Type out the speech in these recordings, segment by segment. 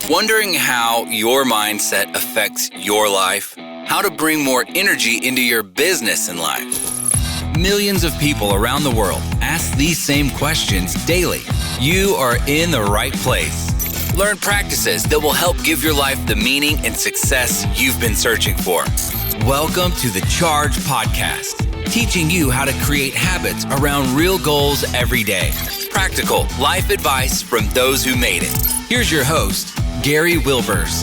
Wondering how your mindset affects your life? How to bring more energy into your business and life? Millions of people around the world ask these same questions daily. You are in the right place. Learn practices that will help give your life the meaning and success you've been searching for. Welcome to the Charge Podcast, teaching you how to create habits around real goals every day. Practical life advice from those who made it. Here's your host, Gary Wilbers.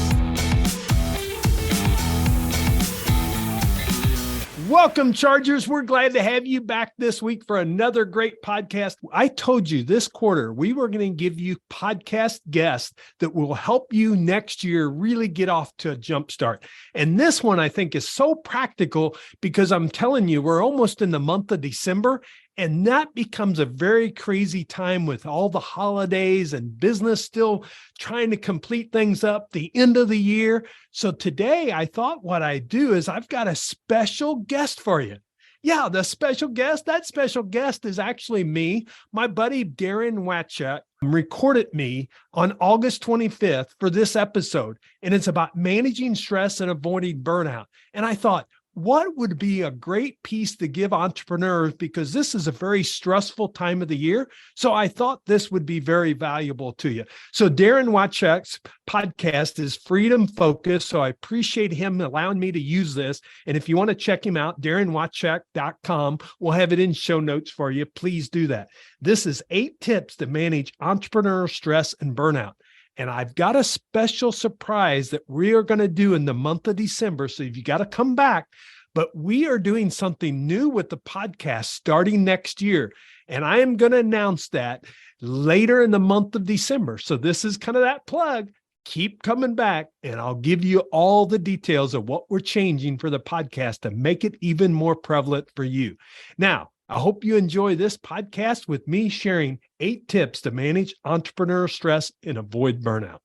Welcome, Chargers. We're glad to have you back this week for another great podcast. I told you this quarter we were going to give you podcast guests that will help you next year really get off to a jump start. And this one I think is so practical because I'm telling you, we're almost in the month of December. And that becomes a very crazy time with all the holidays and business still trying to complete things up, the end of the year. So today I thought what I'd do is I've got a special guest for you. Yeah, that special guest is actually me. My buddy Daran Wastchak recorded me on August 25th for this episode. And it's about managing stress and avoiding burnout. And I thought, what would be a great piece to give entrepreneurs, because this is a very stressful time of the year. So I thought this would be very valuable to you. So Daran Wastchak's podcast is Freedom Focused. So I appreciate him allowing me to use this. And if you want to check him out, daranwastchak.com. We'll have it in show notes for you. Please do that. This is 8 tips to manage entrepreneurial stress and burnout. And I've got a special surprise that we are going to do in the month of December. So you got to come back, but we are doing something new with the podcast starting next year. And I am going to announce that later in the month of December. So this is kind of that plug. Keep coming back and I'll give you all the details of what we're changing for the podcast to make it even more prevalent for you. Now, I hope you enjoy this podcast with me sharing 8 tips to manage entrepreneurial stress and avoid burnout.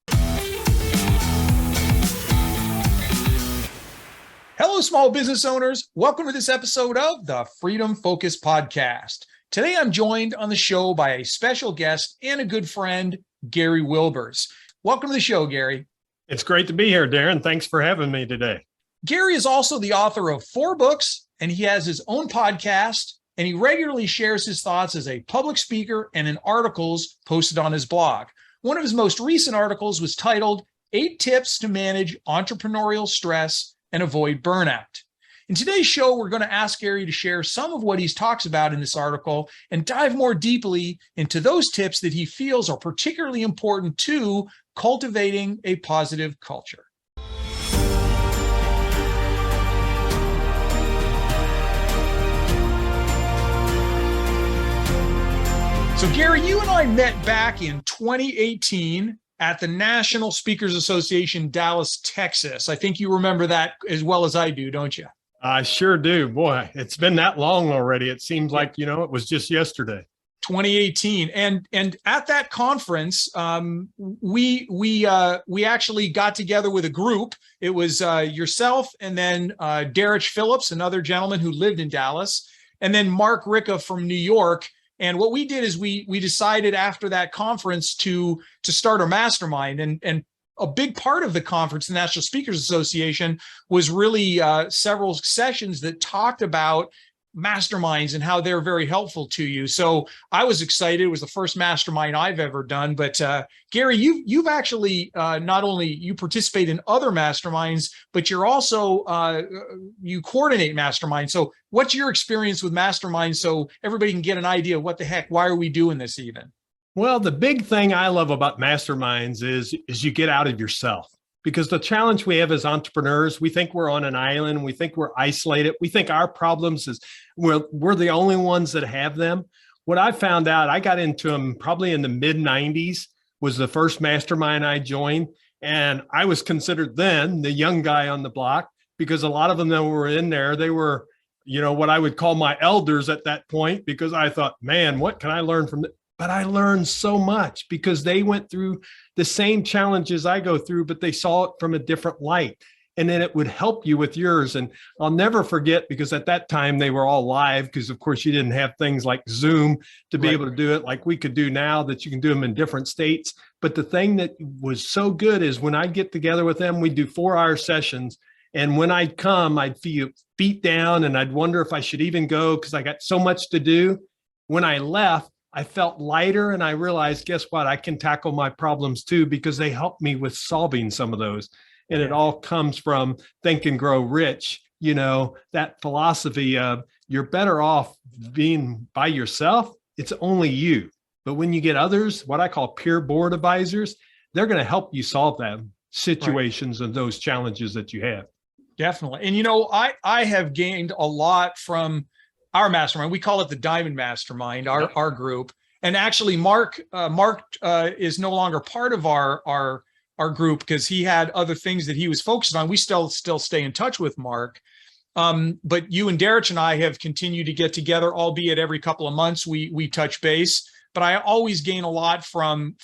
Hello, small business owners. Welcome to this episode of the Freedom Focus Podcast. Today, I'm joined on the show by a special guest and a good friend, Gary Wilbers. Welcome to the show, Gary. It's great to be here, Daran. Thanks for having me today. Gary is also the author of 4 books, and he has his own podcast. And he regularly shares his thoughts as a public speaker and in articles posted on his blog. One of his most recent articles was titled 8 Tips to Manage Entrepreneurial Stress and Avoid Burnout. In today's show, we're going to ask Gary to share some of what he talks about in this article and dive more deeply into those tips that he feels are particularly important to cultivating a positive culture. So Gary, you and I met back in 2018 at the National Speakers Association, Dallas, Texas. I think you remember that as well as I do, don't you? I sure do. Boy, it's been that long already. It seems like, it was just yesterday. 2018. And at that conference, we actually got together with a group. It was yourself and then Derek Phillips, another gentleman who lived in Dallas, and then Mark Ricca from New York. And what we did is we decided after that conference to start a mastermind. And a big part of the conference, the National Speakers Association, was really several sessions that talked about masterminds and how they're very helpful to you. So I was excited. It was the first mastermind I've ever done. But Gary, you've actually not only you participate in other masterminds, but you're also you coordinate masterminds. So what's your experience with masterminds so everybody can get an idea of what the heck, why are we doing this even? Well, the big thing I love about masterminds is you get out of yourself. Because the challenge we have as entrepreneurs, we think we're on an island, we think we're isolated, we think our problems is we're the only ones that have them. What I found out, I got into them probably in the mid 90s, was the first mastermind I joined. And I was considered then the young guy on the block because a lot of them that were in there, they were, what I would call my elders at that point, because I thought, man, what can I learn from this? But I learned so much because they went through the same challenges I go through, but they saw it from a different light. and then it would help you with yours. And I'll never forget, because at that time they were all live, because of course you didn't have things like Zoom to be able to do it like we could do now, that you can do them in different states. But the thing that was so good is when I'd get together with them, we'd do 4-hour sessions. And when I'd come, I'd feel beat down and I'd wonder if I should even go because I got so much to do. When I left, I felt lighter, and I realized, guess what? I can tackle my problems too, because they helped me with solving some of those. And it all comes from Think and Grow Rich, that philosophy of you're better off being by yourself. It's only you. But when you get others, what I call peer board advisors, they're going to help you solve them situations and those challenges that you have. Definitely. And, I have gained a lot from our mastermind. We call it the Diamond Mastermind, our group. And actually, Mark is no longer part of our group because he had other things that he was focused on. We still stay in touch with Mark. But you and Daran and I have continued to get together, albeit every couple of months we touch base. But I always gain a lot from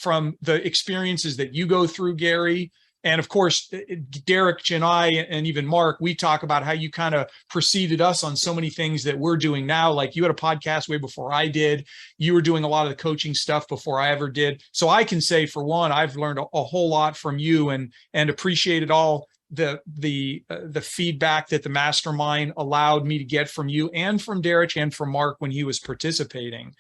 the experiences that you go through, Gary. And of course, Daran and I, and even Mark, we talk about how you kind of preceded us on so many things that we're doing now. Like you had a podcast way before I did. You were doing a lot of the coaching stuff before I ever did. So I can say, for one, I've learned a whole lot from you and appreciated all the feedback that the mastermind allowed me to get from you and from Daran and from Mark when he was participating.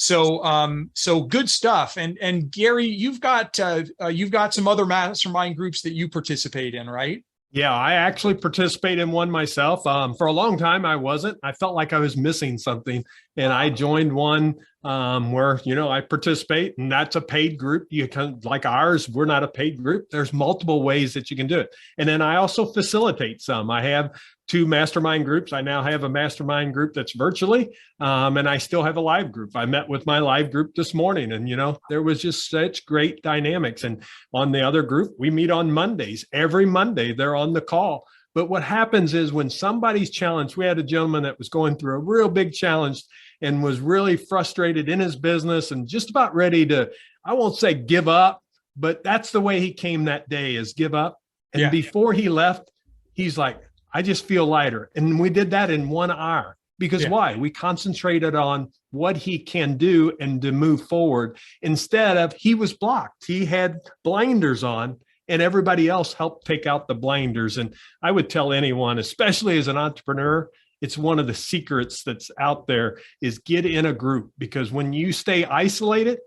So good stuff. And Gary, you've got some other mastermind groups that you participate in, right? Yeah, I actually participate in one myself. For a long time, I wasn't. I felt like I was missing something, and I joined one where I participate, and that's a paid group. You can, like ours, we're not a paid group. There's multiple ways that you can do it, and then I also facilitate some. I have 2 mastermind groups. I now have a mastermind group that's virtually, and I still have a live group. I met with my live group this morning, and there was just such great dynamics. And on the other group, we meet on Mondays. Every Monday, they're on the call. But what happens is when somebody's challenged, we had a gentleman that was going through a real big challenge and was really frustrated in his business and just about ready to, I won't say give up, but that's the way he came that day, is give up. And before he left, he's like, I just feel lighter. And we did that in 1 hour. Because why? We concentrated on what he can do and to move forward instead of, he was blocked. He had blinders on, and everybody else helped take out the blinders. And I would tell anyone, especially as an entrepreneur, it's one of the secrets that's out there is get in a group, because when you stay isolated,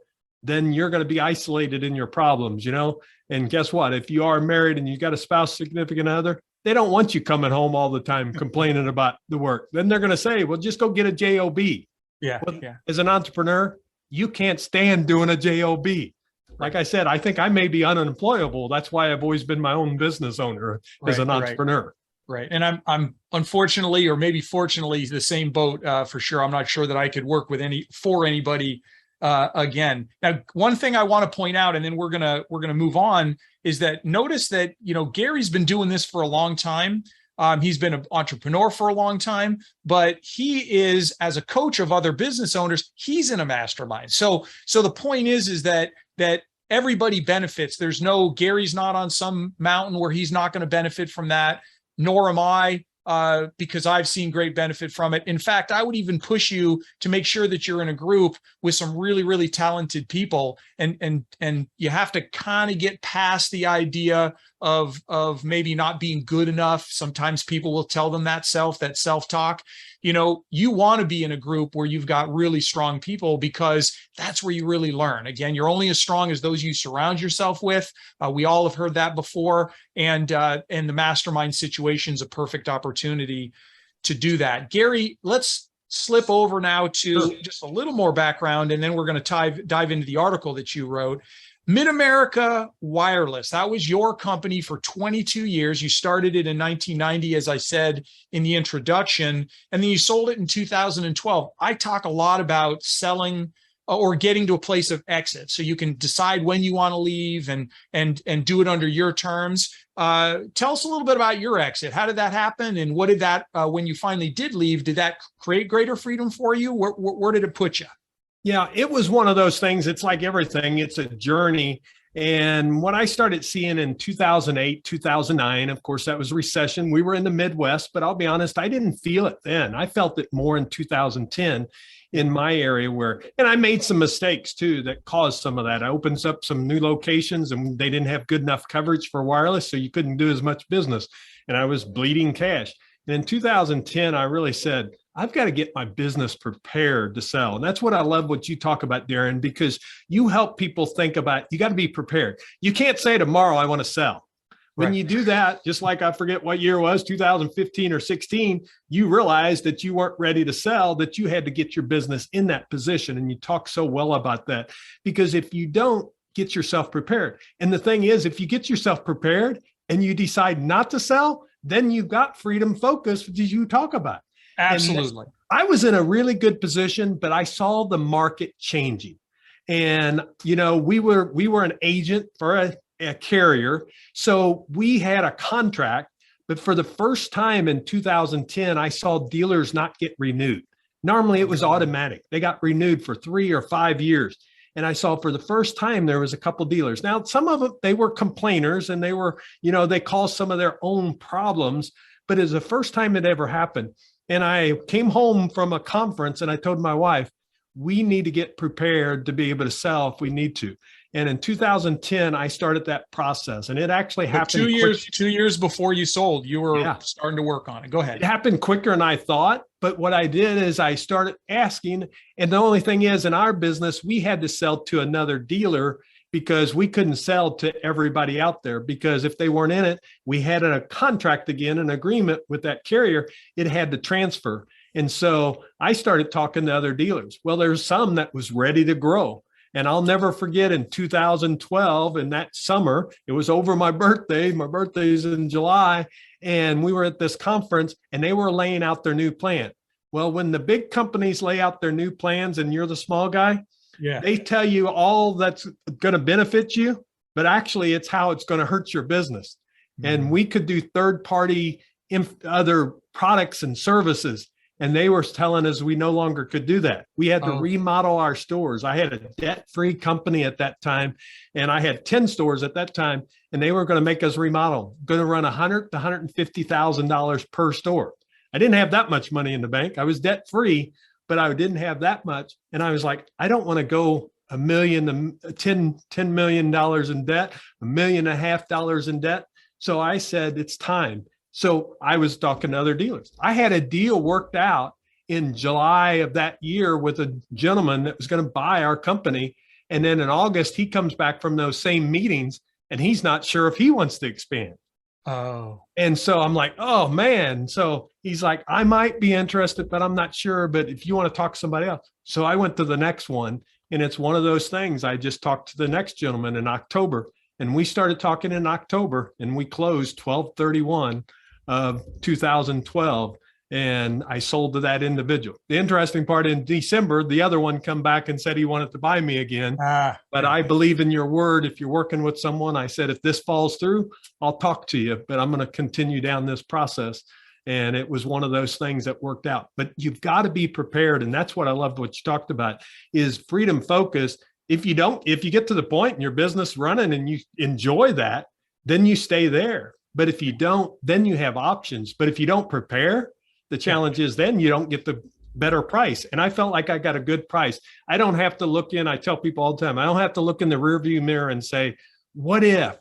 then you're going to be isolated in your problems, And guess what? If you are married and you got a spouse, significant other, they don't want you coming home all the time complaining about the work. Then they're going to say, well, just go get a job. As an entrepreneur, you can't stand doing a job. Like I said, I think I may be unemployable. That's why I've always been my own business owner as an entrepreneur. Right. And I'm unfortunately, or maybe fortunately, the same boat for sure. I'm not sure that I could work with for anybody again. Now, one thing I want to point out, and then we're gonna move on, is that notice that Gary's been doing this for a long time. He's been an entrepreneur for a long time, but he is, as a coach of other business owners, he's in a mastermind. So the point is that everybody benefits. There's no, Gary's not on some mountain where he's not going to benefit from that, nor am I. Because I've seen great benefit from it. In fact, I would even push you to make sure that you're in a group with some really, really talented people, and you have to kind of get past the idea of maybe not being good enough. Sometimes people will tell them that self-talk. You want to be in a group where you've got really strong people, because that's where you really learn. Again, you're only as strong as those you surround yourself with. We all have heard that before. And the mastermind situation is a perfect opportunity to do that. Gary, let's slip over now to just a little more background, and then we're going to dive into the article that you wrote. Mid-America Wireless, that was your company for 22 years. You started it in 1990, as I said in the introduction, and then you sold it in 2012. I talk a lot about selling or getting to a place of exit, so you can decide when you want to leave and do it under your terms. Tell us a little bit about your exit. How did that happen, and what did that, when you finally did leave, did that create greater freedom for you? Where did it put you? Yeah, it was one of those things. It's like everything. It's a journey. And what I started seeing in 2008, 2009, of course, that was a recession. We were in the Midwest, but I'll be honest, I didn't feel it then. I felt it more in 2010 in my area and I made some mistakes too that caused some of that. I opened up some new locations and they didn't have good enough coverage for wireless, so you couldn't do as much business. And I was bleeding cash. And in 2010, I really said, I've got to get my business prepared to sell. And that's what I love what you talk about, Daran, because you help people think about, you got to be prepared. You can't say tomorrow, I want to sell. When you do that, just like I forget what year it was, 2015 or 16, you realized that you weren't ready to sell, that you had to get your business in that position. And you talk so well about that, because if you don't get yourself prepared, and the thing is, if you get yourself prepared and you decide not to sell, then you've got freedom focus, which you talk about. Absolutely. I was in a really good position, but I saw the market changing. And, you know, we were an agent for a carrier. So we had a contract, but for the first time in 2010, I saw dealers not get renewed. Normally it was automatic. They got renewed for 3 or 5 years. And I saw for the first time, there was a couple dealers. Now, some of them, they were complainers and they were, you know, they caused some of their own problems, but it was the first time it ever happened. And I came home from a conference and I told my wife, we need to get prepared to be able to sell if we need to. And in 2010, I started that process, and it actually happened. 2 years before you sold, you were starting to work on it. Go ahead. It happened quicker than I thought. But what I did is I started asking. And the only thing is, in our business, we had to sell to another dealer because we couldn't sell to everybody out there, because if they weren't in it, we had a contract again, an agreement with that carrier. It had to transfer. And so I started talking to other dealers. Well, there's some that was ready to grow. And I'll never forget in 2012, in that summer, it was over my birthday. My birthday's in July. And we were at this conference and they were laying out their new plan. Well, when the big companies lay out their new plans and you're the small guy, they tell you all that's going to benefit you, but actually it's how it's going to hurt your business. And we could do third-party other products and services. And they were telling us we no longer could do that. We had to remodel our stores. I had a debt-free company at that time, and I had 10 stores at that time, and they were going to make us remodel, going to run $100,000 to $150,000 per store. I didn't have that much money in the bank. I was debt-free, but I didn't have that much. And I was like, I don't want to go $1 million to $10 million in debt, $1.5 million in debt. So I said, it's time. So I was talking to other dealers. I had a deal worked out in July of that year with a gentleman that was going to buy our company. And then in August, he comes back from those same meetings and he's not sure if he wants to expand. And so I'm like, oh man. So he's like, I might be interested, but I'm not sure. But if you want to talk to somebody else. So I went to the next one, and it's one of those things. I just talked to the next gentleman in October, and we started talking in October, and we closed 12/31 of 2012. And I sold to that individual. The interesting part, in December, the other one come back and said he wanted to buy me again. But I believe in your word. If you're working with someone, I said, if this falls through, I'll talk to you, but I'm going to continue down this process. And it was one of those things that worked out. But you've got to be prepared. And that's what I loved what you talked about is freedom focus. If you get to the point in your business running and you enjoy that, then you stay there. But if you don't, then you have options. But if you don't prepare, the challenge is then you don't get the better price. And I felt like I got a good price. I don't have to look in. I tell people all the time, I don't have to look in the rearview mirror and say, what if?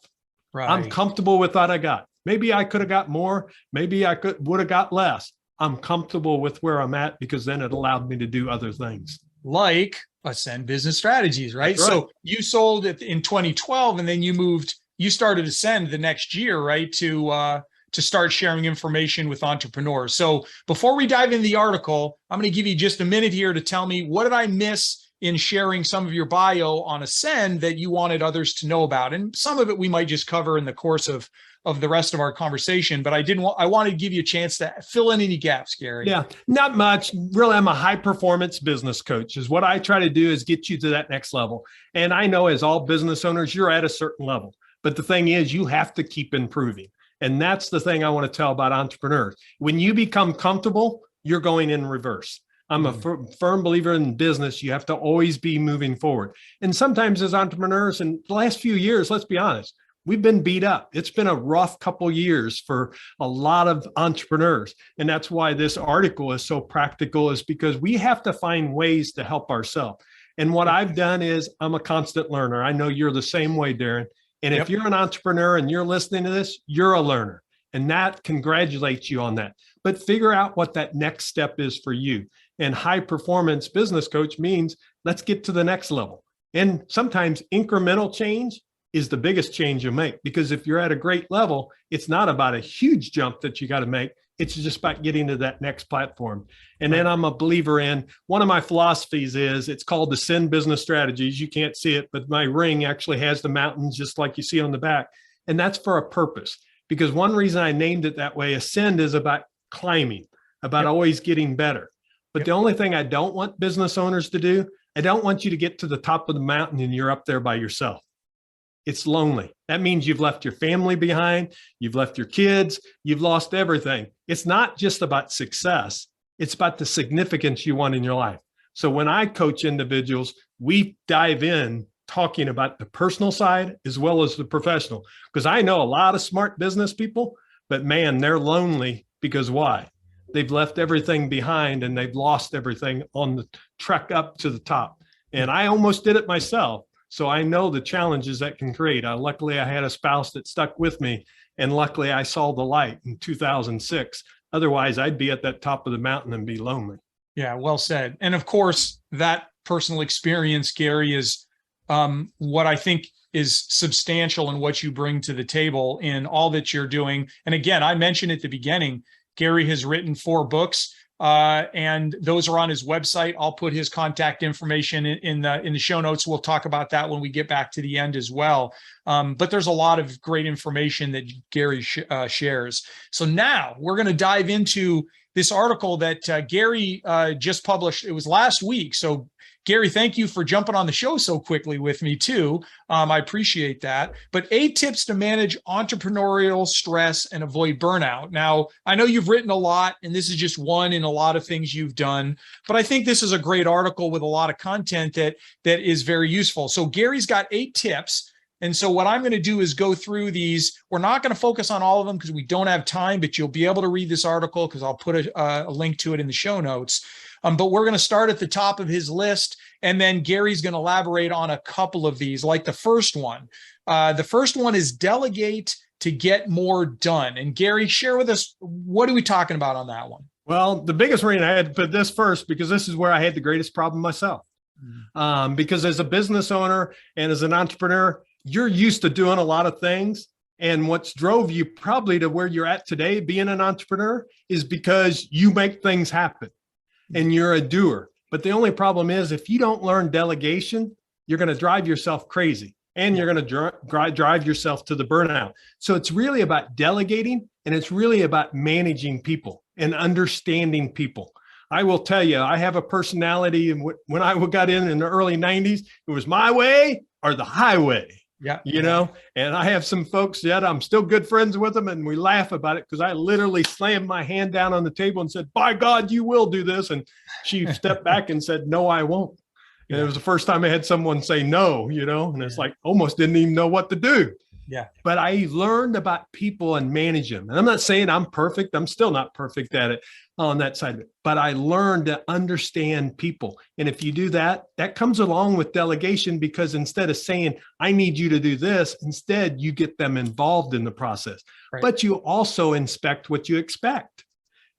I'm comfortable with what I got. Maybe I could have got more. Maybe I would have got less. I'm comfortable with where I'm at because then it allowed me to do other things. Like Ascend Business Strategies, right? So you sold it in 2012 and then you started Ascend the next year, right? To start sharing information with entrepreneurs. So before we dive into the article, I'm going to give you just a minute here to tell me, what did I miss in sharing some of your bio on Ascend that you wanted others to know about? And some of it we might just cover in the course of the rest of our conversation, but I wanted to give you a chance to fill in any gaps, Gary. Yeah, not much. Really, I'm a high performance business coach. Is what I try to do is get you to that next level. And I know as all business owners, you're at a certain level, but the thing is you have to keep improving. And that's the thing I want to tell about entrepreneurs. When you become comfortable, you're going in reverse. I'm a firm believer in business. You have to always be moving forward. And sometimes as entrepreneurs, in the last few years, let's be honest, we've been beat up. It's been a rough couple of years for a lot of entrepreneurs. And that's why this article is so practical, is because we have to find ways to help ourselves. And what I've done is I'm a constant learner. I know you're the same way, Daran. And if you're an entrepreneur and you're listening to this, you're a learner. And that congratulates you on that. But figure out what that next step is for you. And high performance business coach means let's get to the next level. And sometimes incremental change is the biggest change you make, because if you're at a great level, it's not about a huge jump that you got to make. It's just about getting to that next platform. And then I'm a believer in, one of my philosophies is, it's called the Ascend Business Strategies. You can't see it, but my ring actually has the mountains just like you see on the back. And that's for a purpose, because one reason I named it that way, Ascend, is about climbing, about always getting better. But the only thing I don't want business owners to do, I don't want you to get to the top of the mountain and you're up there by yourself. It's lonely. That means you've left your family behind, you've left your kids, you've lost everything. It's not just about success. It's about the significance you want in your life. So when I coach individuals, we dive in talking about the personal side as well as the professional, because I know a lot of smart business people, but man, they're lonely. Because why? They've left everything behind and they've lost everything on the trek up to the top. And I almost did it myself. So I know the challenges that can create. Luckily, I had a spouse that stuck with me, and luckily I saw the light in 2006. Otherwise, I'd be at that top of the mountain and be lonely. Yeah, well said. And of course, that personal experience, Gary, is what I think is substantial in what you bring to the table in all that you're doing. And again, I mentioned at the beginning, Gary has written 4 books. And those are on his website. I'll put his contact information in the show notes. We'll talk about that when we get back to the end as well. But there's a lot of great information that Gary shares. So now we're going to dive into this article that Gary just published. It was last week. So Gary, thank you for jumping on the show so quickly with me too. I appreciate that. But 8 tips to manage entrepreneurial stress and avoid burnout. Now, I know you've written a lot, and this is just one in a lot of things you've done, but I think this is a great article with a lot of content that is very useful. So Gary's got 8 tips. And so what I'm going to do is go through these. We're not going to focus on all of them because we don't have time, but you'll be able to read this article because I'll put a link to it in the show notes. But we're going to start at the top of his list, and then Gary's going to elaborate on a couple of these, like the first one. The first one is delegate to get more done. And Gary, share with us, what are we talking about on that one? Well, the biggest reason I had to put this first, because this is where I had the greatest problem myself. Because as a business owner and as an entrepreneur, you're used to doing a lot of things. And what's drove you probably to where you're at today, being an entrepreneur, is because you make things happen and you're a doer. But the only problem is, if you don't learn delegation, you're going to drive yourself crazy and you're going to drive yourself to the burnout. So it's really about delegating, and it's really about managing people and understanding people. I will tell you, I have a personality, and when I got in the early 90s, it was my way or the highway. Yeah. You know, and I have some folks that I'm still good friends with them, and we laugh about it because I literally slammed my hand down on the table and said, by God, you will do this. And she stepped back and said, no, I won't. And it was the first time I had someone say no, you know, and it's like almost didn't even know what to do. Yeah. But I learned about people and manage them. And I'm not saying I'm perfect. I'm still not perfect at it on that side of it. But I learned to understand people. And if you do that, that comes along with delegation, because instead of saying, I need you to do this, instead you get them involved in the process. Right. But you also inspect what you expect.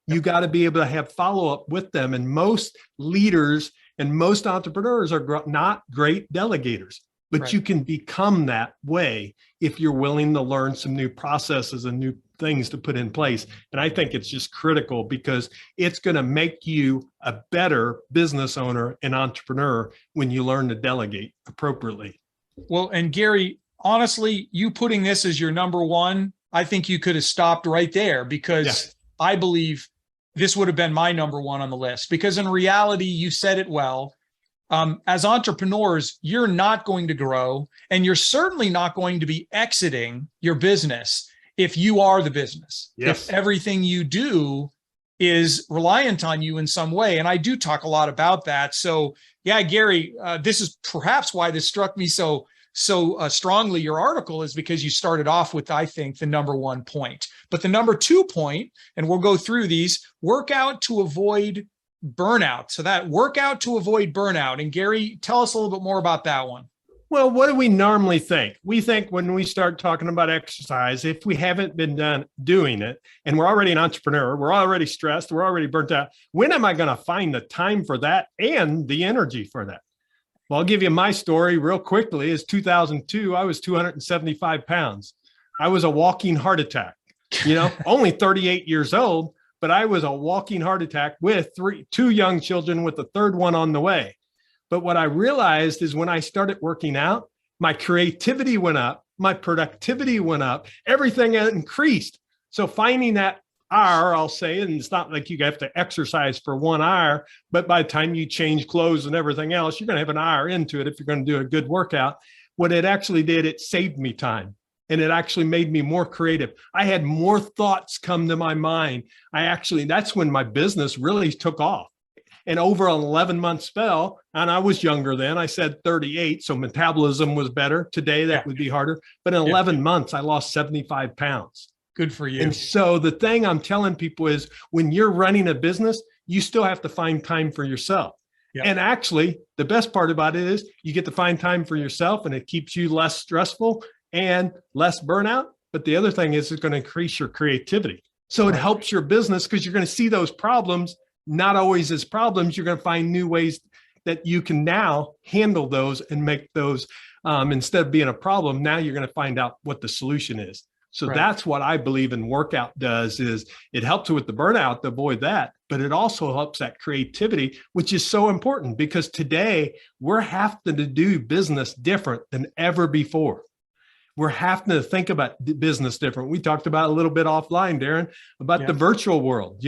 You got to be able to have follow-up with them. And most leaders and most entrepreneurs are not great delegators. But you can become that way if you're willing to learn some new processes and new things to put in place. And I think it's just critical, because it's going to make you a better business owner and entrepreneur when you learn to delegate appropriately. Well, and Gary, honestly, you putting this as your number one, I think you could have stopped right there, because I believe this would have been my number one on the list. Because in reality, you said it well. As entrepreneurs, you're not going to grow, and you're certainly not going to be exiting your business if you are the business. If everything you do is reliant on you in some way. And I do talk a lot about that. So yeah, Gary, this is perhaps why this struck me so strongly. Your article is because you started off with, I think, the number one point, but the number 2 point, and we'll go through these: work out to avoid burnout. So that work out to avoid burnout. And Gary, tell us a little bit more about that one. Well, what do we normally think? We think when we start talking about exercise, if we haven't been doing it, and we're already an entrepreneur, we're already stressed, we're already burnt out, when am I going to find the time for that and the energy for that? Well, I'll give you my story real quickly. Is 2002, I was 275 pounds. I was a walking heart attack, only 38 years old, but I was a walking heart attack with two young children with the third one on the way. But what I realized is when I started working out, my creativity went up, my productivity went up, everything increased. So finding that hour, I'll say, and it's not like you have to exercise for 1 hour, but by the time you change clothes and everything else, you're going to have an hour into it if you're going to do a good workout. What it actually did, it saved me time. And it actually made me more creative. I had more thoughts come to my mind. That's when my business really took off. And over an 11-month spell, and I was younger then, I said 38, so metabolism was better. Today, that would be harder. But in 11 months, I lost 75 pounds. Good for you. And so the thing I'm telling people is when you're running a business, you still have to find time for yourself. Yep. And actually, the best part about it is you get to find time for yourself, and it keeps you less stressful and less burnout. But the other thing is it's going to increase your creativity. So it helps your business because you're going to see those problems not always as problems. You're going to find new ways that you can now handle those and make those, instead of being a problem, now you're going to find out what the solution is. So that's what I believe in workout does, is it helps with the burnout to avoid that, but it also helps that creativity, which is so important because today we're having to do business different than ever before. We're having to think about business different. We talked about a little bit offline, Daran, about the virtual world,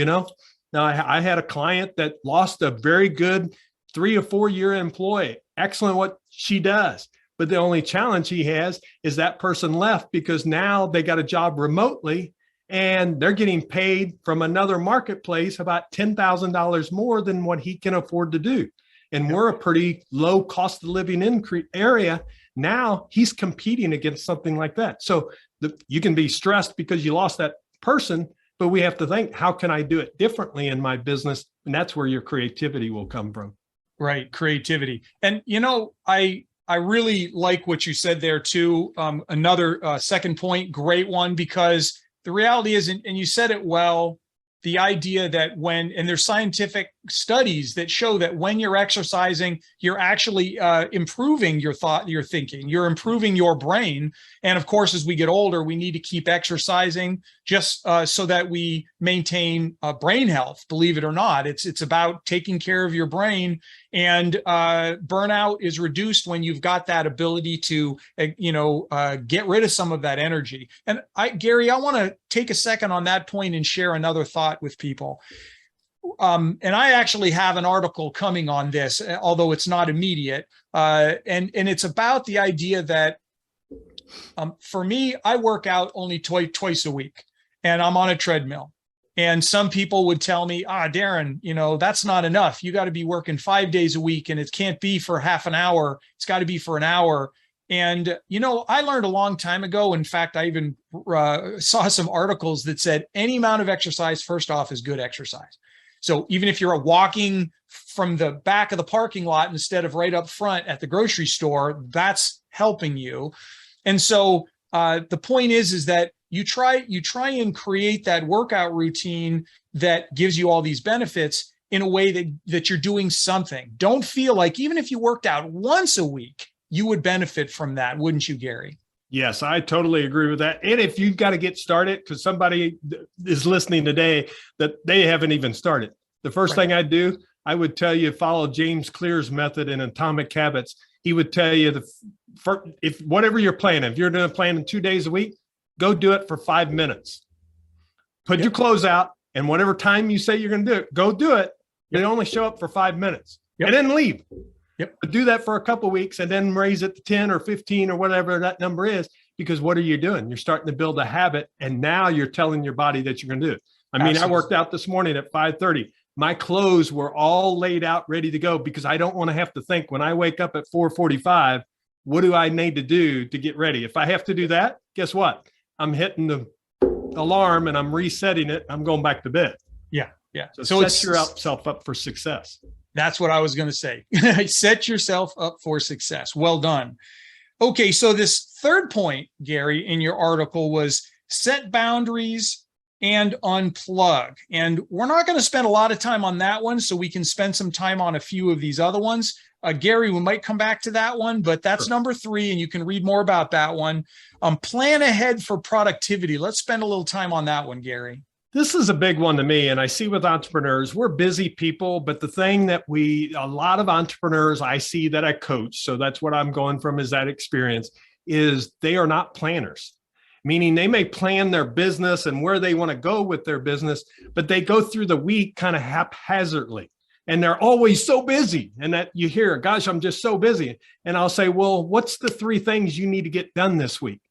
Now, I had a client that lost a very good 3 or 4 year employee. Excellent what she does. But the only challenge he has is that person left because now they got a job remotely and they're getting paid from another marketplace about $10,000 more than what he can afford to do. And we're a pretty low cost of living area. Now he's competing against something like that. So you can be stressed because you lost that person. But we have to think, how can I do it differently in my business? And that's where your creativity will come from. Right. Creativity. And, I really like what you said there too. Another second point, great one, because the reality is, and you said it well, the idea that and there's scientific studies that show that when you're exercising, you're actually improving your thinking, you're improving your brain. And of course, as we get older, we need to keep exercising just so that we maintain brain health. Believe it or not, it's about taking care of your brain, and burnout is reduced when you've got that ability to, get rid of some of that energy. And Gary, I want to take a second on that point and share another thought with people. And I actually have an article coming on this, although it's not immediate. And it's about the idea that for me, I work out only twice a week and I'm on a treadmill. And some people would tell me, Daran, that's not enough. You got to be working 5 days a week and it can't be for half an hour. It's got to be for an hour. And, I learned a long time ago. In fact, I even saw some articles that said any amount of exercise, first off, is good exercise. So even if you're walking from the back of the parking lot instead of right up front at the grocery store, that's helping you. And so the point is that you try and create that workout routine that gives you all these benefits in a way that you're doing something. Don't feel like even if you worked out once a week, you would benefit from that, wouldn't you, Gary? Yes, I totally agree with that. And if you've got to get started, because somebody is listening today that they haven't even started, the first thing I do, I would tell you, follow James Clear's method in Atomic Habits. He would tell you if whatever you're planning, if you're doing a plan in 2 days a week, go do it for 5 minutes. Put your clothes out, and whatever time you say you're going to do it, go do it. But only show up for 5 minutes and then leave. But do that for a couple of weeks and then raise it to 10 or 15 or whatever that number is, because what are you doing? You're starting to build a habit, and now you're telling your body that you're going to do it. I mean, Absolutely. I worked out this morning at 5:30. My clothes were all laid out, ready to go, because I don't want to have to think when I wake up at 4:45, what do I need to do to get ready? If I have to do that, guess what? I'm hitting the alarm and I'm resetting it. I'm going back to bed. Yeah. Yeah. So set yourself up for success. That's what I was going to say. Set yourself up for success. Well done. Okay. So this third point, Gary, in your article was set boundaries and unplug. And we're not going to spend a lot of time on that one, so we can spend some time on a few of these other ones. Gary, we might come back to that one, but that's number 3, and you can read more about that one. Plan ahead for productivity. Let's spend a little time on that one, Gary. This is a big one to me. And I see with entrepreneurs, we're busy people, but the thing that a lot of entrepreneurs I see that I coach, so that's what I'm going from, is that experience, is they are not planners. Meaning they may plan their business and where they want to go with their business, but they go through the week kind of haphazardly. And they're always so busy. And that you hear, gosh, I'm just so busy. And I'll say, well, what's the 3 things you need to get done this week?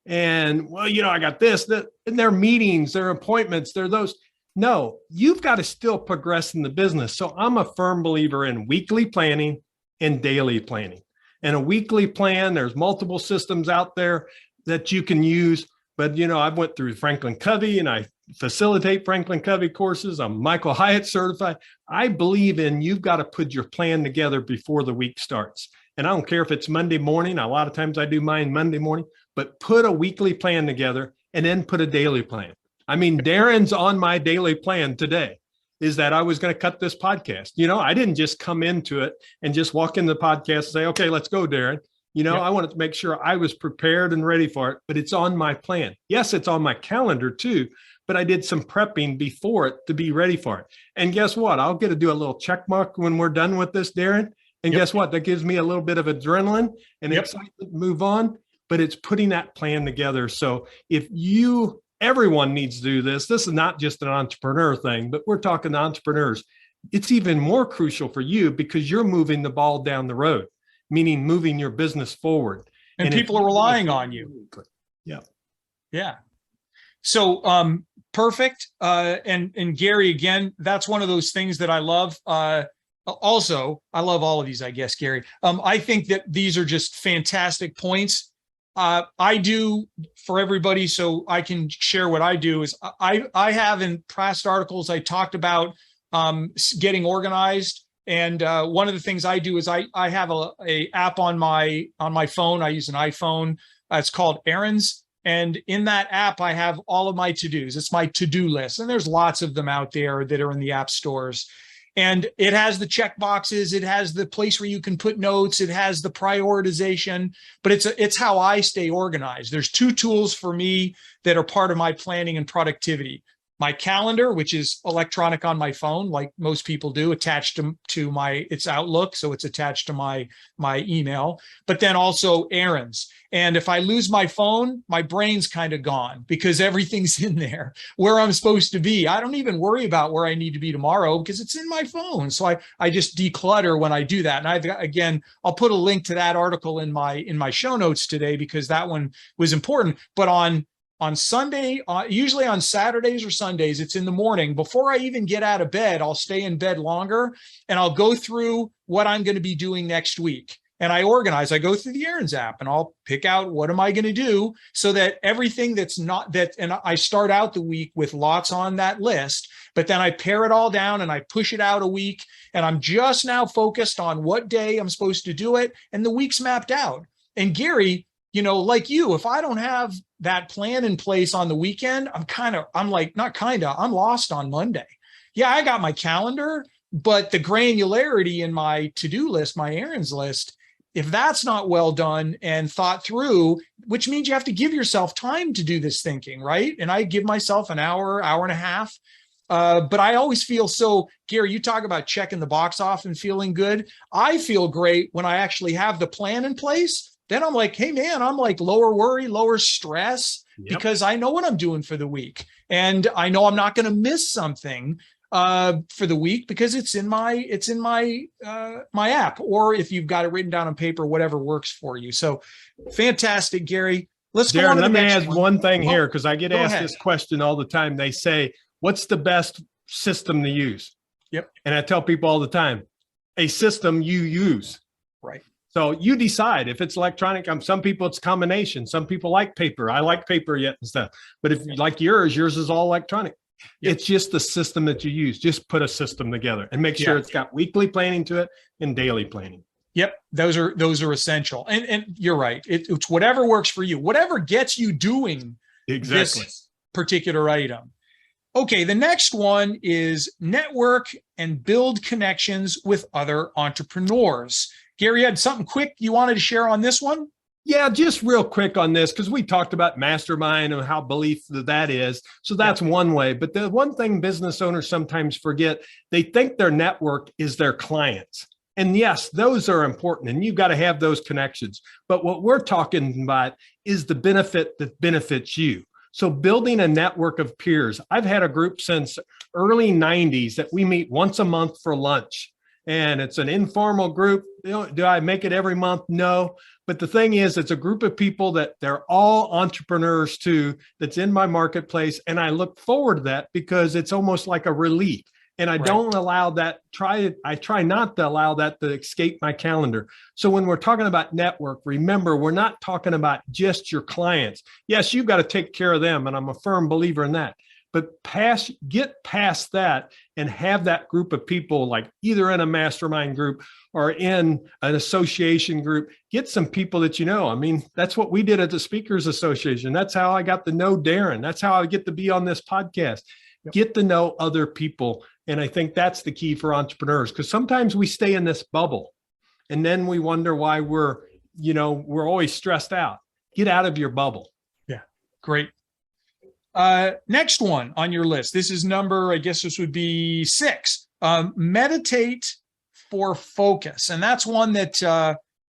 And, well, I got this, that, and their meetings, their appointments, they're those. No, you've got to still progress in the business. So I'm a firm believer in weekly planning and daily planning. And a weekly plan, there's multiple systems out there that you can use. But, I went through Franklin Covey and I facilitate Franklin Covey courses. I'm Michael Hyatt certified. I believe in you've got to put your plan together before the week starts. And I don't care if it's Monday morning. A lot of times I do mine Monday morning, but put a weekly plan together and then put a daily plan. I mean, Daran's on my daily plan today is that I was going to cut this podcast. I didn't just come into it and just walk into the podcast and say, okay, let's go, Daran. I wanted to make sure I was prepared and ready for it, but it's on my plan. Yes, it's on my calendar too, but I did some prepping before it to be ready for it. And guess what? I'll get to do a little check mark when we're done with this, Daran. And guess what? That gives me a little bit of adrenaline and excitement to move on, but it's putting that plan together. So everyone needs to do this. This is not just an entrepreneur thing, but we're talking to entrepreneurs. It's even more crucial for you because you're moving the ball down the road, meaning moving your business forward. And people are relying on you. Yeah. Yeah. So perfect. And Gary, again, that's one of those things that I love. Also, I love all of these, I guess, Gary. I think that these are just fantastic points. I do for everybody, so I can share what I do is I have in past articles, I talked about getting organized. And one of the things I do is I have a app on my phone. I use an iPhone. It's called Errands. And in that app, I have all of my to-dos. It's my to-do list. And there's lots of them out there that are in the app stores. And it has the check boxes. It has the place where you can put notes. It has the prioritization, but it's how I stay organized. There's 2 tools for me that are part of my planning and productivity. My calendar, which is electronic on my phone, like most people do, attached to it's Outlook. So it's attached to my email, but then also errands. And if I lose my phone, my brain's kind of gone because everything's in there where I'm supposed to be. I don't even worry about where I need to be tomorrow because it's in my phone. So I just declutter when I do that. And I'll put a link to that article in my show notes today because that one was important. But on Sunday, usually on Saturdays or Sundays, it's in the morning. Before I even get out of bed, I'll stay in bed longer and I'll go through what I'm going to be doing next week. And I organize, I go through the Errands app and I'll pick out what am I going to do so that everything that's not that, and I start out the week with lots on that list, but then I pare it all down and I push it out a week and I'm just now focused on what day I'm supposed to do it. And the week's mapped out. And Gary, like you, if I don't have that plan in place on the weekend, I'm lost on Monday. Yeah, I got my calendar, but the granularity in my to-do list, my errands list, if that's not well done and thought through, which means you have to give yourself time to do this thinking, right? And I give myself an hour and a half. But I always feel so, Gary, you talk about checking the box off and feeling good. I feel great when I actually have the plan in place. Then I'm like, hey, man, I'm like lower worry, lower stress, because I know what I'm doing for the week. And I know I'm not going to miss something for the week because it's in my my app, or if you've got it written down on paper, whatever works for you. So fantastic, Gary. Let's go on to the next one. Let me add one thing here because I get asked this question all the time. They say, what's the best system to use? Yep. And I tell people all the time, a system you use. Right. So you decide if it's electronic. Some people it's combination. Some people like paper. I like paper yet and stuff. But if you like yours is all electronic. Yep. It's just the system that you use. Just put a system together and make sure it's got weekly planning to it and daily planning. Yep. Those are essential. And you're right. It's whatever works for you, whatever gets you doing this particular item. Okay. The next one is network and build connections with other entrepreneurs. Gary, you had something quick you wanted to share on this one? Yeah, just real quick on this, because we talked about mastermind and how belief that is. So that's one way. But the one thing business owners sometimes forget, they think their network is their clients. And yes, those are important and you've got to have those connections. But what we're talking about is the benefit that benefits you. So building a network of peers. I've had a group since early 90s that we meet once a month for lunch. And it's an informal group. Do I make it every month? No. But the thing is, it's a group of people that they're all entrepreneurs too, that's in my marketplace. And I look forward to that because it's almost like a relief. And I don't allow that, I try not to allow that to escape my calendar. So when we're talking about network, remember, we're not talking about just your clients. Yes, you've got to take care of them. And I'm a firm believer in that. But get past that and have that group of people, like either in a mastermind group or in an association group, get some people that you know. I mean, that's what we did at the Speakers Association. That's how I got to know Daran. That's how I get to be on this podcast. Get to know other people. And I think that's the key for entrepreneurs, because sometimes we stay in this bubble and then we wonder why we're always stressed out. Get out of your bubble. Yeah, great. Next one on your list. This is number, I guess this would be 6. Meditate for focus, and that's one that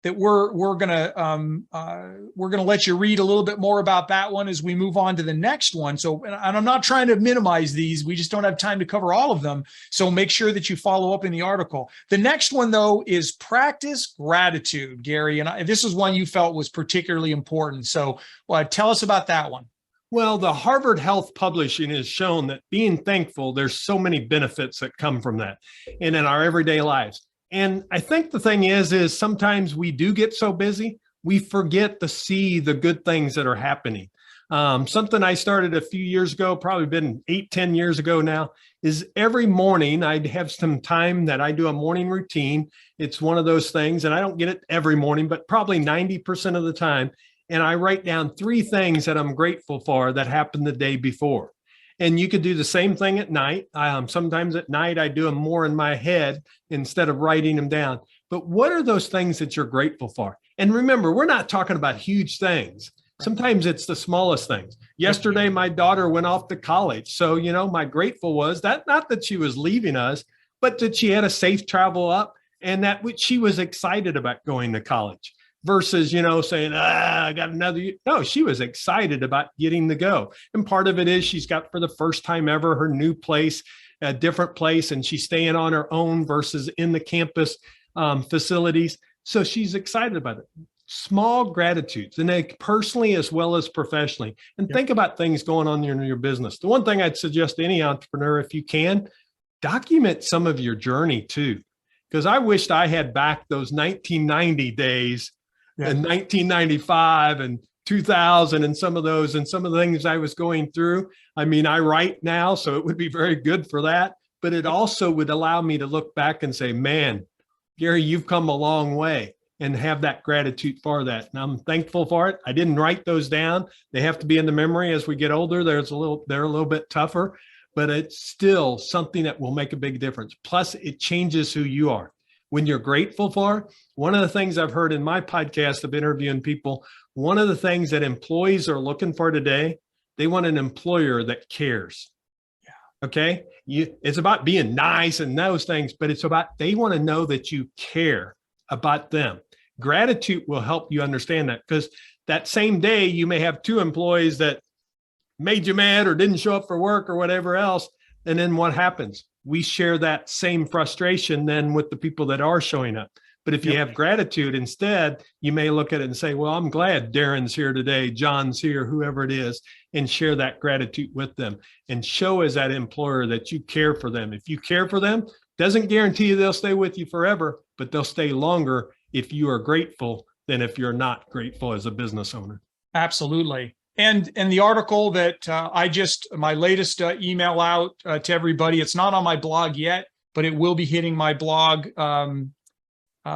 we're gonna let you read a little bit more about that one as we move on to the next one. So, and I'm not trying to minimize these. We just don't have time to cover all of them. So make sure that you follow up in the article. The next one though is practice gratitude, Gary, and this is one you felt was particularly important. So, tell us about that one. Well, the Harvard Health Publishing has shown that being thankful, there's so many benefits that come from that and in our everyday lives. And I think the thing is sometimes we do get so busy, we forget to see the good things that are happening. Something I started a few years ago, probably been 8-10 years ago now, is every morning I'd have some time that I do a morning routine. It's one of those things, and I don't get it every morning, but probably 90% of the time. And I write down 3 things that I'm grateful for that happened the day before. And you could do the same thing at night. Sometimes at night, I do them more in my head instead of writing them down. But what are those things that you're grateful for? And remember, we're not talking about huge things. Sometimes it's the smallest things. Yesterday, my daughter went off to college. So, my grateful was that not that she was leaving us, but that she had a safe travel up and that she was excited about going to college. Versus, saying, I got another year. No, she was excited about getting to go. And part of it is she's got for the first time ever her new place, a different place, and she's staying on her own versus in the campus facilities. So she's excited about it. Small gratitudes, and they personally as well as professionally. And think about things going on in your business. The one thing I'd suggest to any entrepreneur, if you can, document some of your journey too. Because I wished I had back those 1990 days. And 1995 and 2000 and some of the things I was going through. I mean, I write now, so it would be very good for that. But it also would allow me to look back and say, man, Gary, you've come a long way, and have that gratitude for that. And I'm thankful for it. I didn't write those down. They have to be in the memory as we get older. They're a little bit tougher, but it's still something that will make a big difference. Plus, it changes who you are. When you're grateful for, one of the things I've heard in my podcast of interviewing people, one of the things that employees are looking for today, they want an employer that cares. Yeah. Okay. It's about being nice and those things, but it's about, they want to know that you care about them. Gratitude will help you understand that, because that same day you may have 2 employees that made you mad or didn't show up for work or whatever else. And then what happens? We share that same frustration then with the people that are showing up. But if you have gratitude instead, you may look at it and say, well, I'm glad Daran's here today, John's here, whoever it is, and share that gratitude with them and show as that employer that you care for them. If you care for them, doesn't guarantee you they'll stay with you forever, but they'll stay longer if you are grateful than if you're not grateful as a business owner. Absolutely. And the article that my latest email out to everybody, it's not on my blog yet, but it will be hitting my blog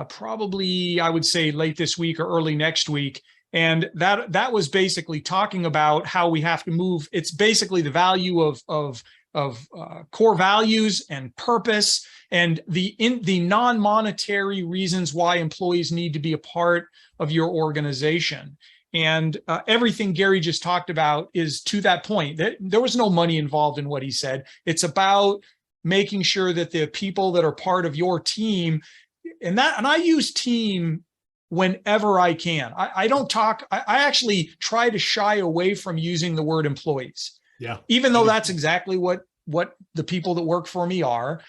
probably, I would say, late this week or early next week. And that was basically talking about how we have to move. It's basically the value of core values and purpose and the non-monetary reasons why employees need to be a part of your organization. And everything Gary just talked about is to that point. There was no money involved in what he said. It's about making sure that the people that are part of your team, and I use team whenever I can. I don't talk. I actually try to shy away from using the word employees. Yeah. Even though that's exactly what the people that work for me are.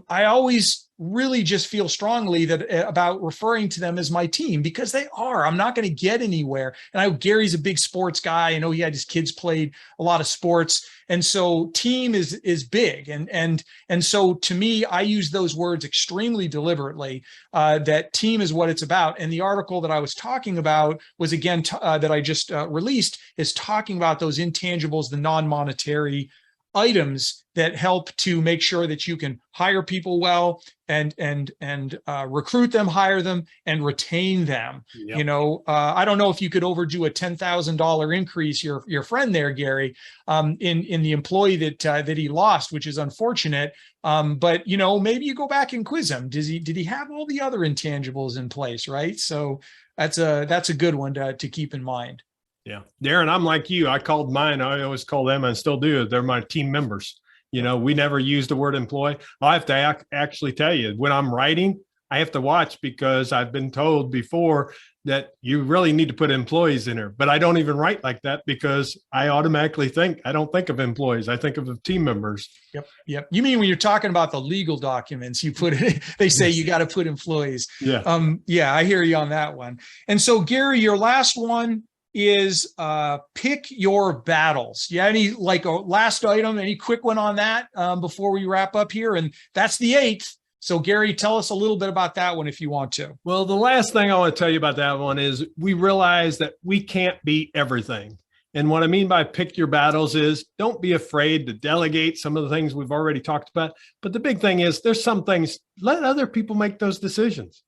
I always really just feel strongly that about referring to them as my team, because they are. I'm not going to get anywhere. And I know Gary's a big sports guy. I know he had his kids played a lot of sports. And so team is big. And so to me, I use those words extremely deliberately, that team is what it's about. And the article that I was talking about was, again, that I just released, is talking about those intangibles, the non-monetary items that help to make sure that you can hire people well and recruit them, hire them, and retain them. Yep. You know, I don't know if you could overdo a $10,000 increase, your friend there, Gary, in the employee that he lost, which is unfortunate. But you know, maybe you go back and quiz him. Did he have all the other intangibles in place, right? So that's a good one to keep in mind. Yeah. Daran, I'm like you. I called mine. I always call them, and still do. They're my team members. You know, we never use the word employee. I have to actually tell you, when I'm writing, I have to watch, because I've been told before that you really need to put employees in there. But I don't even write like that, because I automatically I don't think of employees. I think of team members. Yep. You mean when you're talking about the legal documents, you put it, they say you got to put employees. Yeah. Yeah, I hear you on that one. And so, Gary, your last one is pick your battles. Yeah, any like a last item, any quick one on that before we wrap up here? And that's the 8th. So Gary, tell us a little bit about that one if you want to. Well, the last thing I want to tell you about that one is we realize that we can't be everything. And what I mean by pick your battles is don't be afraid to delegate some of the things we've already talked about. But the big thing is there's some things, let other people make those decisions.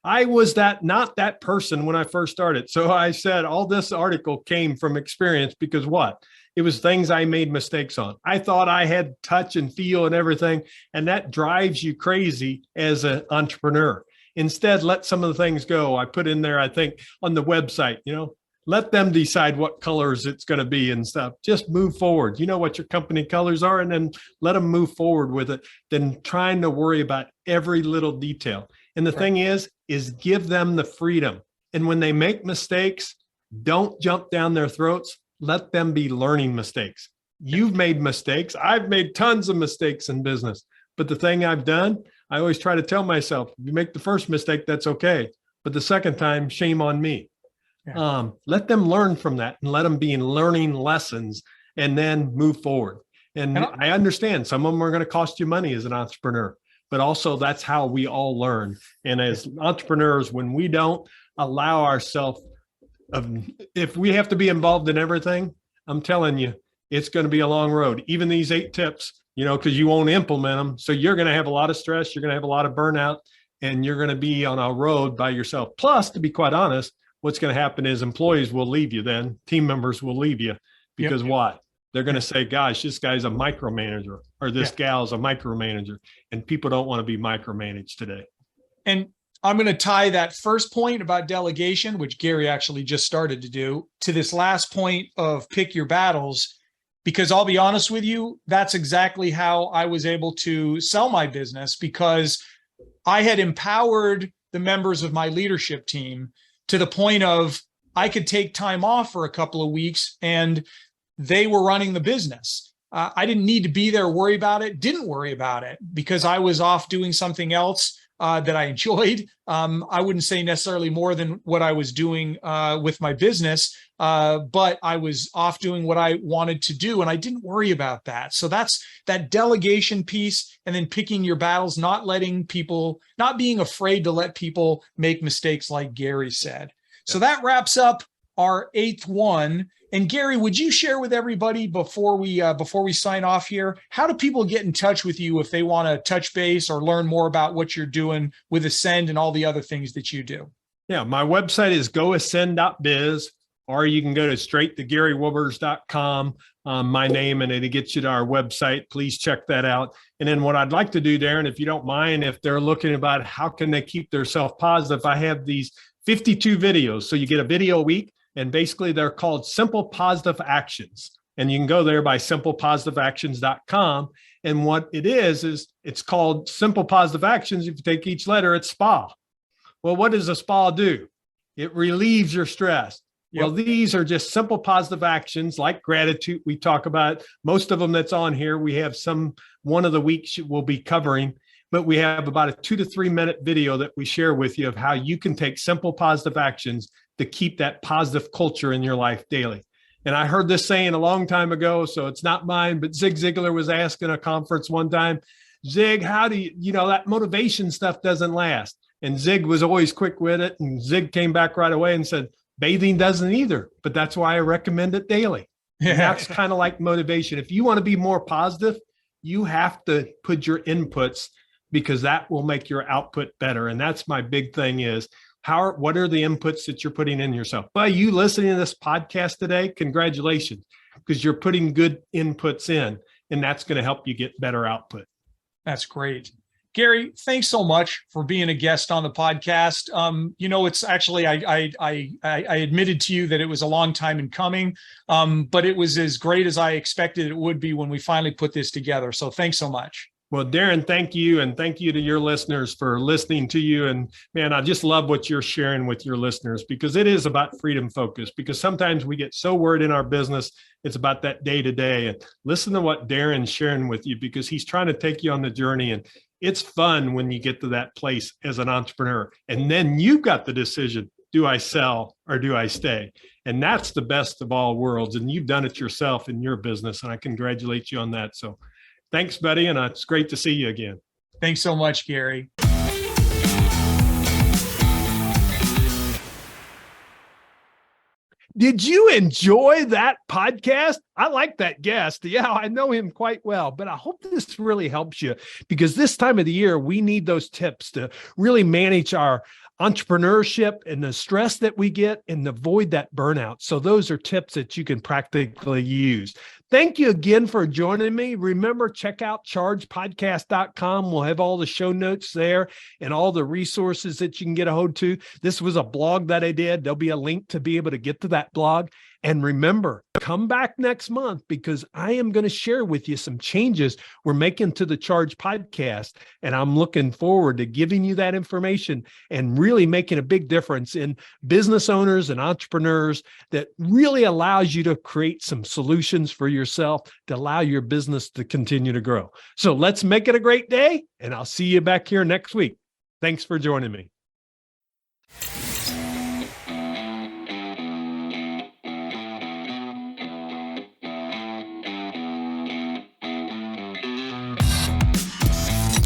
I was not that person when I first started. So I said all this article came from experience, because what? It was things I made mistakes on. I thought I had touch and feel and everything, and that drives you crazy as an entrepreneur. Instead, let some of the things go. I put in there, I think, on the website, you know, let them decide what colors it's going to be and stuff. Just move forward. You know what your company colors are, and then let them move forward with it, than trying to worry about every little detail. And the thing is give them the freedom. And when they make mistakes, don't jump down their throats. Let them be learning mistakes. You've made mistakes. I've made tons of mistakes in business. But the thing I've done, I always try to tell myself, if you make the first mistake, that's okay. But the second time, shame on me. Yeah. Let them learn from that, and let them be in learning lessons, and then move forward. And I understand some of them are going to cost you money as an entrepreneur. But also that's how we all learn. And as entrepreneurs, when we don't allow ourselves, if we have to be involved in everything, I'm telling you, it's going to be a long road. Even these 8 tips, you know, because you won't implement them. So you're going to have a lot of stress. You're going to have a lot of burnout, and you're going to be on a road by yourself. Plus, to be quite honest, what's going to happen is employees will leave you then. Team members will leave you, because what? They're going to say, gosh, this guy's a micromanager, or this gal's a micromanager, and people don't want to be micromanaged today. And I'm going to tie that first point about delegation, which Gary actually just started to do, to this last point of pick your battles, because I'll be honest with you, that's exactly how I was able to sell my business, because I had empowered the members of my leadership team to the point of I could take time off for a couple of weeks and they were running the business. I didn't need to be there, didn't worry about it, because I was off doing something else. that I enjoyed. I wouldn't say necessarily more than what I was doing with my business, but I was off doing what I wanted to do, and I didn't worry about that. So that's that delegation piece, and then picking your battles, not being afraid to let people make mistakes, like Gary said. So that wraps up our 8th one. And Gary, would you share with everybody before we sign off here, how do people get in touch with you if they want to touch base or learn more about what you're doing with Ascend and all the other things that you do? Yeah, my website is goascend.biz, or you can go to straight to GaryWilbers.com, my name, and it gets you to our website. Please check that out. And then what I'd like to do, Daran, if you don't mind, if they're looking about how can they keep themselves positive, I have these 52 videos. So you get a video a week. And basically, they're called Simple Positive Actions. And you can go there by simplepositiveactions.com. And what it is it's called Simple Positive Actions. If you take each letter, it's SPA. Well, what does a SPA do? It relieves your stress. Yep. Well, these are just simple positive actions like gratitude. We talk about most of them that's on here. We have one of the weeks we'll be covering, but we have about a 2 to 3 minute video that we share with you of how you can take simple positive actions to keep that positive culture in your life daily. And I heard this saying a long time ago, so it's not mine, but Zig Ziglar was asked in a conference one time, Zig, how do you that motivation stuff doesn't last? And Zig was always quick with it. And Zig came back right away and said, bathing doesn't either, but that's why I recommend it daily. Yeah. And that's kind of like motivation. If you want to be more positive, you have to put your inputs, because that will make your output better. And that's my big thing is, what are the inputs that you're putting in yourself? By you listening to this podcast today, congratulations, because you're putting good inputs in, and that's going to help you get better output. That's great. Gary, thanks so much for being a guest on the podcast. It's actually, I admitted to you that it was a long time in coming, but it was as great as I expected it would be when we finally put this together. So thanks so much. Well, Daran, thank you. And thank you to your listeners for listening to you. And man, I just love what you're sharing with your listeners, because it is about freedom focus, because sometimes we get so worried in our business. It's about that day to day. And listen to what Daran's sharing with you, because he's trying to take you on the journey. And it's fun when you get to that place as an entrepreneur. And then you've got the decision, do I sell or do I stay? And that's the best of all worlds. And you've done it yourself in your business. And I congratulate you on that. So thanks, buddy. And it's great to see you again. Thanks so much, Gary. Did you enjoy that podcast? I like that guest. Yeah, I know him quite well, but I hope this really helps you, because this time of the year, we need those tips to really manage our entrepreneurship and the stress that we get and avoid that burnout. So those are tips that you can practically use. Thank you again for joining me. Remember, check out chargepodcast.com. We'll have all the show notes there and all the resources that you can get a hold to. This was a blog that I did. There'll be a link to be able to get to that blog. And remember, come back next month, because I am going to share with you some changes we're making to the Charge podcast. And I'm looking forward to giving you that information and really making a big difference in business owners and entrepreneurs that really allows you to create some solutions for yourself to allow your business to continue to grow. So let's make it a great day, and I'll see you back here next week. Thanks for joining me.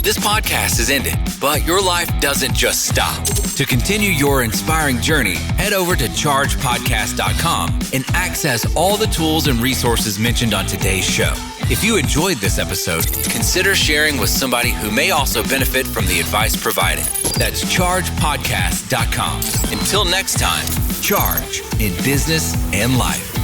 This podcast is ended, but your life doesn't just stop. To continue your inspiring journey, head over to chargepodcast.com and access all the tools and resources mentioned on today's show. If you enjoyed this episode, consider sharing with somebody who may also benefit from the advice provided. That's chargepodcast.com. Until next time, charge in business and life.